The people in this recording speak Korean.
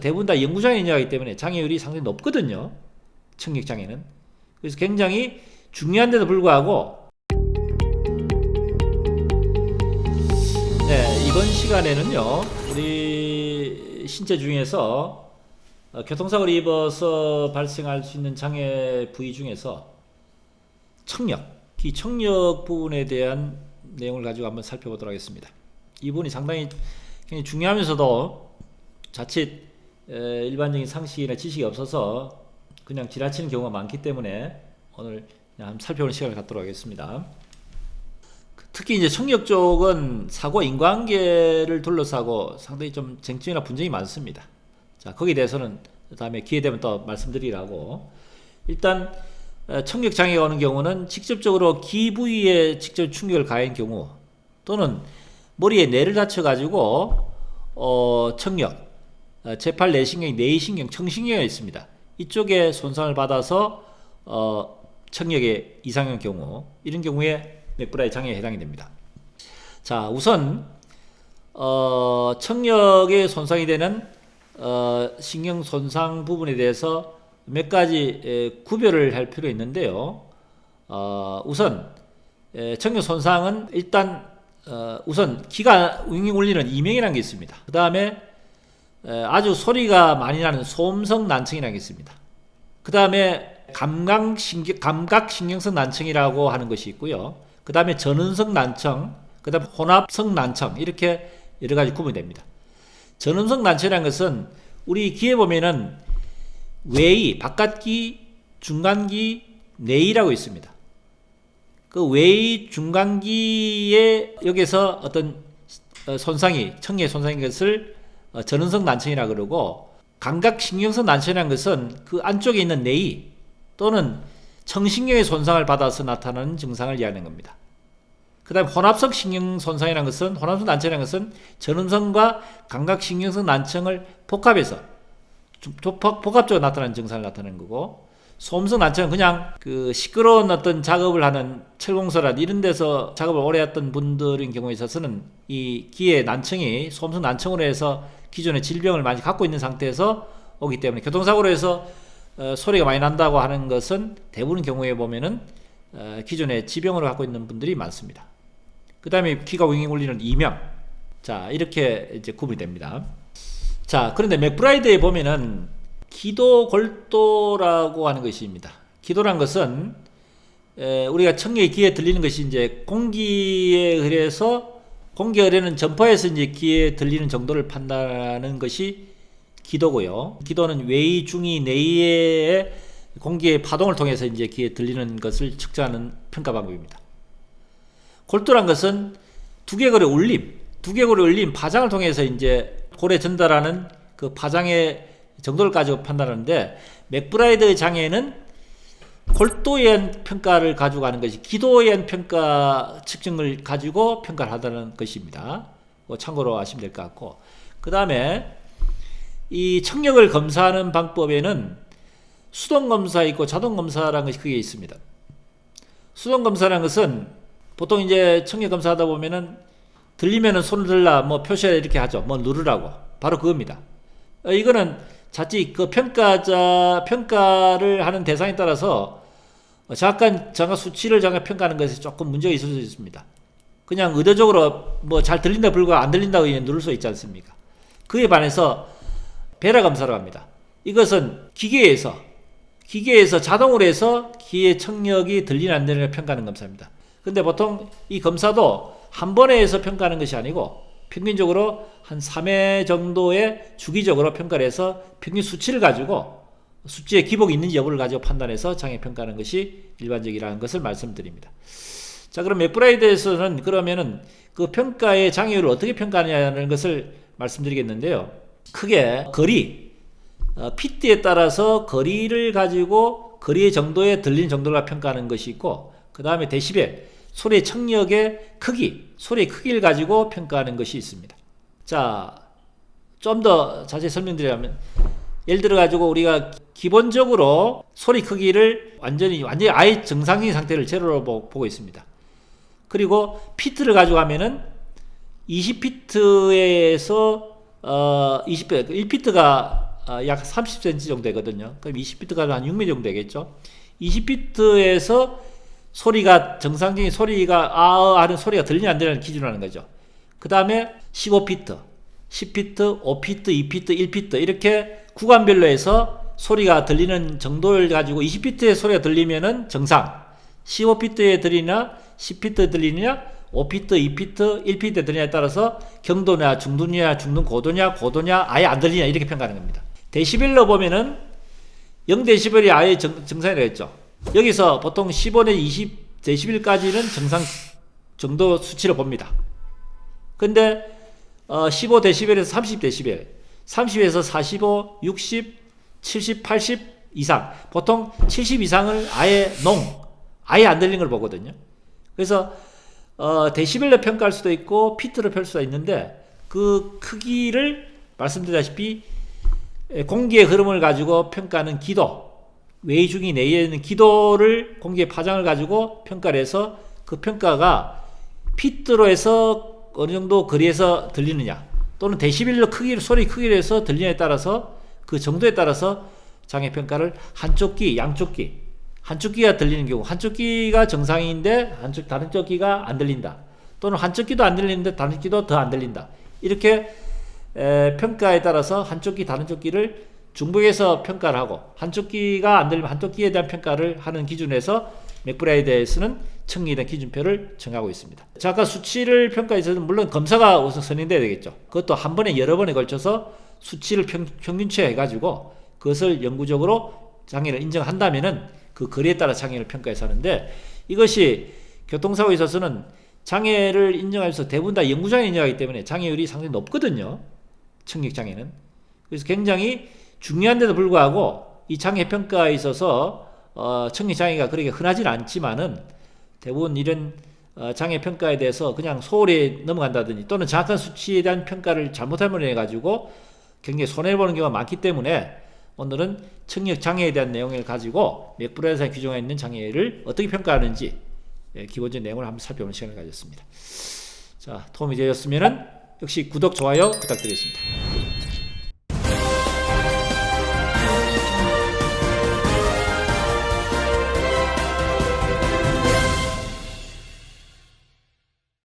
대부분 다 영구장애인이기 때문에 장애율이 상당히 높거든요. 청력장애는. 그래서 굉장히 중요한데도 불구하고 이번 시간에는요, 우리 신체 중에서 교통사고를 입어서 발생할 수 있는 장애 부위 중에서 청력, 이 청력 부분에 대한 내용을 가지고 한번 살펴보도록 하겠습니다. 이 부분이 상당히 굉장히 중요하면서도 자칫 일반적인 상식이나 지식이 없어서 그냥 지나치는 경우가 많기 때문에 오늘 그냥 한번 살펴보는 시간을 갖도록 하겠습니다. 특히 이제 청력 쪽은 사고 인과관계를 둘러싸고 상당히 좀 쟁점이나 분쟁이 많습니다. 자, 거기에 대해서는 다음에 기회 되면 또 말씀드리라고. 일단 청력 장애가 오는 경우는 직접적으로 귀 부위에 직접 충격을 가한 경우 또는 머리에 뇌를 다쳐 가지고 청력, 제8 내신경, 뇌신경, 청신경이 있습니다. 이쪽에 손상을 받아서 청력에 이상의 경우, 이런 경우에 맥브라이 장애에 해당이 됩니다. 자, 우선 청력에 손상이 되는 신경 손상 부분에 대해서 몇 가지 구별을 할 필요가 있는데요. 우선 청력 손상은 일단 우선 귀가 윙윙 울리는 이명이라는 게 있습니다. 그 다음에 아주 소리가 많이 나는 소음성 난청이라는 게 있습니다. 그 다음에 감각신경성 난청이라고 하는 것이 있고요. 그 다음에 전운성 난청, 그 다음에 혼합성 난청, 이렇게 여러 가지 구분이 됩니다. 전운성 난청이라는 것은 우리 귀에 보면은 외이, 바깥귀, 중간귀, 내이라고 있습니다. 그 외이, 중간귀에 여기서 어떤 손상이, 청력의 손상인 것을 전운성 난청이라 그러고, 감각신경성 난청이라는 것은 그 안쪽에 있는 내이 또는 청신경의 손상을 받아서 나타나는 증상을 이해하는 겁니다. 그 다음에 혼합성 신경 손상이라는 것은, 혼합성 난청이라는 것은 전운성과 감각신경성 난청을 복합해서 복합적으로 나타나는 증상을 나타내는 거고, 소음성 난청은 그냥 그 시끄러운 어떤 작업을 하는 철공소라든지 이런 데서 작업을 오래 했던 분들인 경우에 있어서는 이 귀의 난청이 소음성 난청으로 해서 기존의 질병을 많이 갖고 있는 상태에서 오기 때문에, 교통사고로 해서 소리가 많이 난다고 하는 것은 대부분 경우에 보면은 기존의 지병을 갖고 있는 분들이 많습니다. 그 다음에 귀가 윙윙 울리는 이명. 자, 이렇게 이제 구분이 됩니다. 자, 그런데 맥브라이드에 보면은 기도골도라고 하는 것입니다. 기도란 것은 우리가 청력이 귀에 들리는 것이 이제 공기에 의해서, 공기에 의해는 전파해서 이제 귀에 들리는 정도를 판단하는 것이 기도고요. 기도는 외이, 중이, 내이의 공기의 파동을 통해서 이제 귀에 들리는 것을 측정하는 평가 방법입니다. 골도란 것은 두개골의 울림, 파장을 통해서 이제 골에 전달하는 그 파장의 정도를 가지고 판단하는데, 맥브라이드 장애는 골도에 의한 평가를 가지고 가는 것이 기도에 의한 평가 측정을 가지고 평가를 하다는 것입니다. 참고로 하시면 될 것 같고, 그 다음에 이 청력을 검사하는 방법에는 수동검사 있고 자동검사라는 것이 크게 있습니다. 수동검사라는 것은 보통 이제 청력검사 하다 보면은 들리면은 손을 들라, 뭐 표시해 이렇게 하죠. 뭐 누르라고. 바로 그겁니다. 이거는 자칫 그 평가를 하는 대상에 따라서 잠깐 수치를 평가하는 것에 조금 문제가 있을 수 있습니다. 그냥 의도적으로 뭐 잘 들린다 불구하고 안 들린다고 누를 수 있지 않습니까? 그에 반해서 베라 검사로 합니다. 이것은 기계에서 자동으로 해서 귀의 청력이 들리나 안 들리나 평가하는 검사입니다. 근데 보통 이 검사도 한 번에 해서 평가하는 것이 아니고 평균적으로 한 3회 정도의 주기적으로 평가를 해서 평균 수치를 가지고, 수치에 기복이 있는지 여부를 가지고 판단해서 장애 평가하는 것이 일반적이라는 것을 말씀드립니다. 자, 그럼 맥브라이드에서는 그러면은 그 평가의 장애율을 어떻게 평가하느냐는 것을 말씀드리겠는데요. 크게 거리, 피트에 따라서 거리를 가지고 거리의 정도에 들리는 정도를 평가하는 것이 있고, 그 다음에 데시벨, 소리의 청력의 크기, 소리의 크기를 가지고 평가하는 것이 있습니다. 자, 좀 더 자세히 설명드리자면, 예를 들어 가지고 우리가 기본적으로 소리 크기를 완전히 아예 정상적인 상태를 제로로 보고 있습니다. 그리고 피트를 가지고 하면은 20피트에서 1피트가 약 30cm 정도 되거든요. 그럼 20비트가 한 6mm 정도 되겠죠. 20비트에서 소리가 정상적인 소리가 아 하는 소리가 들리냐 안 들리냐를 기준으로 하는 거죠. 그 다음에 15피트, 10피트, 5피트, 2피트, 1피트 이렇게 구간별로 해서 소리가 들리는 정도를 가지고 20피트의 소리가 들리면은 정상, 15피트에 들리냐, 10피트에 들리냐, 5피트, 2피트, 1피트에 들리냐에 따라서 경도냐, 중도냐, 중등 고도냐, 고도냐, 아예 안 들리냐 이렇게 평가하는 겁니다. 데시벨로 보면은 0데시벨이 아예 정상이 되겠죠. 여기서 보통 15내 20 데시벨까지는 정상 정도 수치를 봅니다. 근데 15 데시벨에서 30 데시벨, 30에서 45, 60, 70, 80 이상, 보통 70 이상을 아예 아예 안 들리는 걸 보거든요. 그래서 데시벨로 평가할 수도 있고 피트로 평가할 수도 있는데 그 크기를 말씀드렸다시피 공기의 흐름을 가지고 평가하는 기도, 외의 중이 내에 있는 기도를 공기의 파장을 가지고 평가를 해서 그 평가가 피트로 해서 어느 정도 거리에서 들리느냐 또는 데시벨로 크기를 소리 크기로 해서 들리냐에 따라서 그 정도에 따라서 장애 평가를 한쪽 귀, 양쪽 귀, 한쪽 귀가 들리는 경우 한쪽 귀가 정상인데 다른 쪽 귀가 안 들린다 또는 한쪽 귀도 안 들리는데 다른 귀도 더 안 들린다 이렇게 평가에 따라서 한쪽 귀 다른 쪽 귀를 중복해서 평가를 하고 한쪽 귀가 안 들리면 한쪽 귀에 대한 평가를 하는 기준에서 맥브라이에 대해서는 청리에 대한 기준표를 정하고 있습니다. 자, 아까 수치를 평가에 있어서는 물론 검사가 우선 선행돼야 되겠죠. 그것도 한 번에 여러 번에 걸쳐서 수치를 평균치 해가지고 그것을 영구적으로 장애를 인정한다면은 그 거리에 따라 장애를 평가해서 하는데 이것이 교통사고에 있어서는 장애를 인정해서 대부분 다 영구장애 인정하기 때문에 장애율이 상당히 높거든요. 청력장애는. 그래서 굉장히 중요한데도 불구하고 이 장애평가에 있어서 청력장애가 그렇게 흔하지는 않지만은 대부분 이런 장애평가에 대해서 그냥 소홀히 넘어간다든지 또는 정확한 수치에 대한 평가를 잘못하면 해가지고 굉장히 손해보는 경우가 많기 때문에 오늘은 청력장애에 대한 내용을 가지고 맥브라이에서 규정하고 있는 장애를 어떻게 평가하는지 기본적인 내용을 한번 살펴보는 시간을 가졌습니다. 자, 도움이 되셨으면 역시 구독, 좋아요 부탁드리겠습니다.